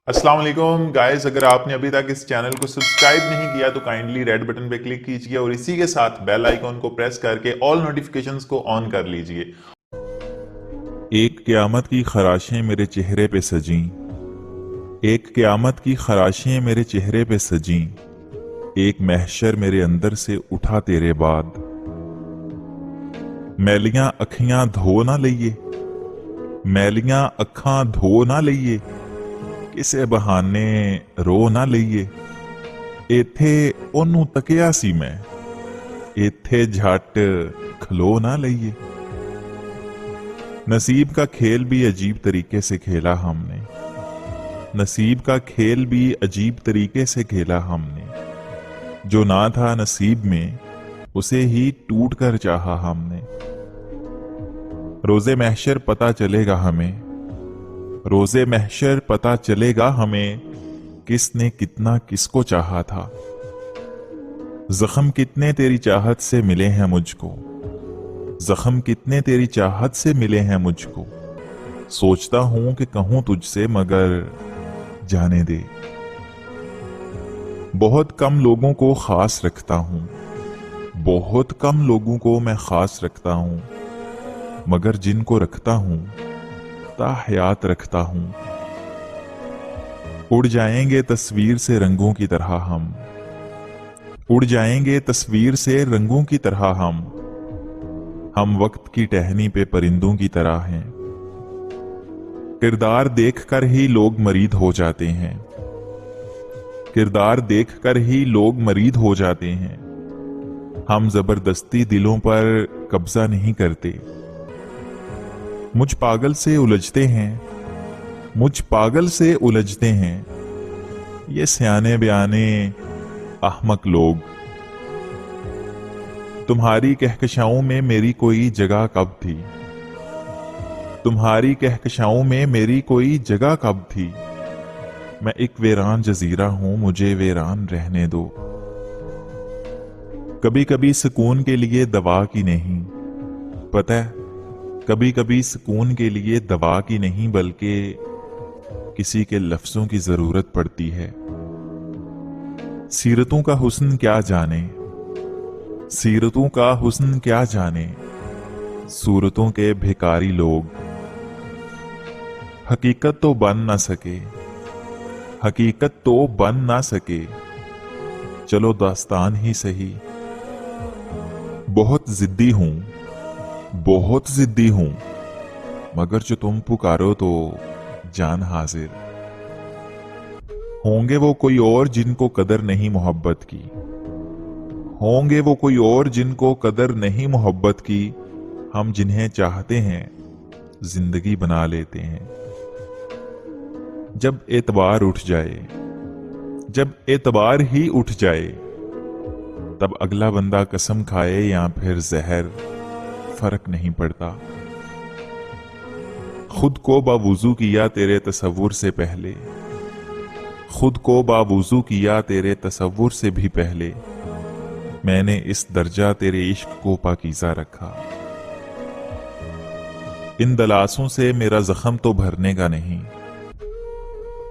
अस्सलाम वालेकुम गाइस, अगर आपने अभी तक इस चैनल को सब्सक्राइब नहीं किया तो काइंडली रेड बटन पे क्लिक कीजिए और इसी के साथ बेल आइकॉन को प्रेस करके ऑल नोटिफिकेशंस को ऑन कर लीजिए। एक क़यामत की खराशें मेरे चेहरे पे सजीं, एक क़यामत की खराशें मेरे चेहरे पे सजीं, एक महशर मेरे अंदर से उठा तेरे बाद। मैलियां अखियां धो ना लईए, मैलियां अखां धो ना लईए, ਕਿਸੇ ਬਹਾਨੇ ਰੋ ਨਾ ਲਈਏ। ਇੱਥੇ ਉਹਨੂੰ ਤੱਕਿਆ ਸੀ ਮੈਂ, ਇੱਥੇ ਝੱਟ ਖਲੋ ना लईए। नसीब का खेल भी अजीब तरीके से खेला हमने, नसीब का खेल भी अजीब तरीके से खेला हमने। जो ना था नसीब में उसे ही टूट कर चाहा हमने। रोजे महशर पता चलेगा हमें, रोजे महशर पता चलेगा हमें, किसने कितना किसको चाहा था। जख्म कितने तेरी चाहत से मिले हैं मुझको, जख्म कितने तेरी चाहत से मिले हैं मुझको। सोचता हूं कि कहूं तुझसे मगर जाने दे। बहुत कम लोगों को खास रखता हूं, बहुत कम लोगों को मैं खास रखता हूं, मगर जिनको रखता हूं ताहयात रखता हूं। उड़ जाएंगे तस्वीर से रंगों की तरह हम, उड़ जाएंगे तस्वीर से रंगों की तरह हम वक्त की टहनी पे परिंदों की तरह हैं। किरदार देखकर ही लोग मरीद हो जाते हैं, किरदार देखकर ही लोग मरीद हो जाते हैं। हम जबरदस्ती दिलों पर कब्जा नहीं करते। मुझ पागल से उलझते हैं, मुझ पागल से उलझते हैं ये सयाने बयाने अहमक लोग। तुम्हारी कहकशाओं में मेरी कोई जगह कब थी, तुम्हारी कहकशाओं में मेरी कोई जगह कब थी। मैं एक वीरान जजीरा हूं, मुझे वीरान रहने दो। कभी कभी सुकून के लिए दवा की नहीं, पता है कभी कभी सुकून के लिए दवा की नहीं बल्कि किसी के लफ्जों की जरूरत पड़ती है। सीरतों का हुस्न क्या जाने, सीरतों का हुस्न क्या जाने, सूरतों के भिकारी लोग। हकीकत तो बन ना सके, हकीकत तो बन ना सके, चलो दास्तान ही सही। बहुत जिद्दी हूं, बहुत जिद्दी हूं, मगर जो तुम पुकारो तो जान हाजिर। होंगे वो कोई और जिनको कदर नहीं मोहब्बत की, होंगे वो कोई और जिनको कदर नहीं मोहब्बत की। हम जिन्हें चाहते हैं जिंदगी बना लेते हैं। जब एतबार उठ जाए, जब एतबार ही उठ जाए, तब अगला बंदा कसम खाए या फिर जहर, फर्क नहीं पड़ता। खुद को बावुजू किया तेरे तसव्वुर से पहले, खुद को बावुजू किया तेरे तसव्वुर से भी पहले। मैंने इस दर्जा तेरे इश्क को पाकीज़ा रखा। इन दलासों से मेरा जख्म तो भरने का नहीं,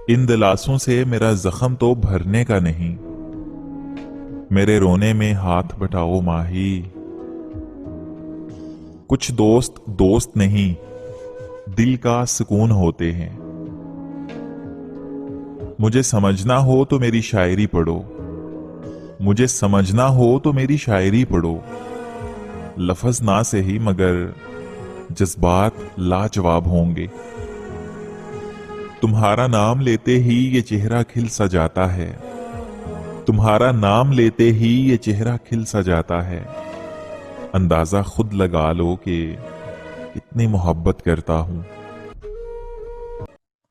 इन दलासों से मेरा जख्म तो भरने का नहीं। मेरे रोने में हाथ बटाओ माही। कुछ दोस्त दोस्त नहीं दिल का सुकून होते हैं। मुझे समझना हो तो मेरी शायरी पढ़ो, मुझे समझना हो तो मेरी शायरी पढ़ो। लफ्ज ना सही मगर जज्बात लाजवाब होंगे। तुम्हारा नाम लेते ही ये चेहरा खिल सा जाता है, तुम्हारा नाम लेते ही ये चेहरा खिल सा जाता है। अंदाजा खुद लगा लो कि कितनी मोहब्बत करता हूं।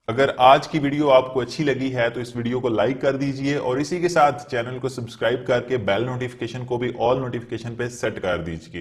अगर आज की वीडियो आपको अच्छी लगी है तो इस वीडियो को लाइक कर दीजिए और इसी के साथ चैनल को सब्सक्राइब करके बेल नोटिफिकेशन को भी ऑल नोटिफिकेशन पे सेट कर दीजिए।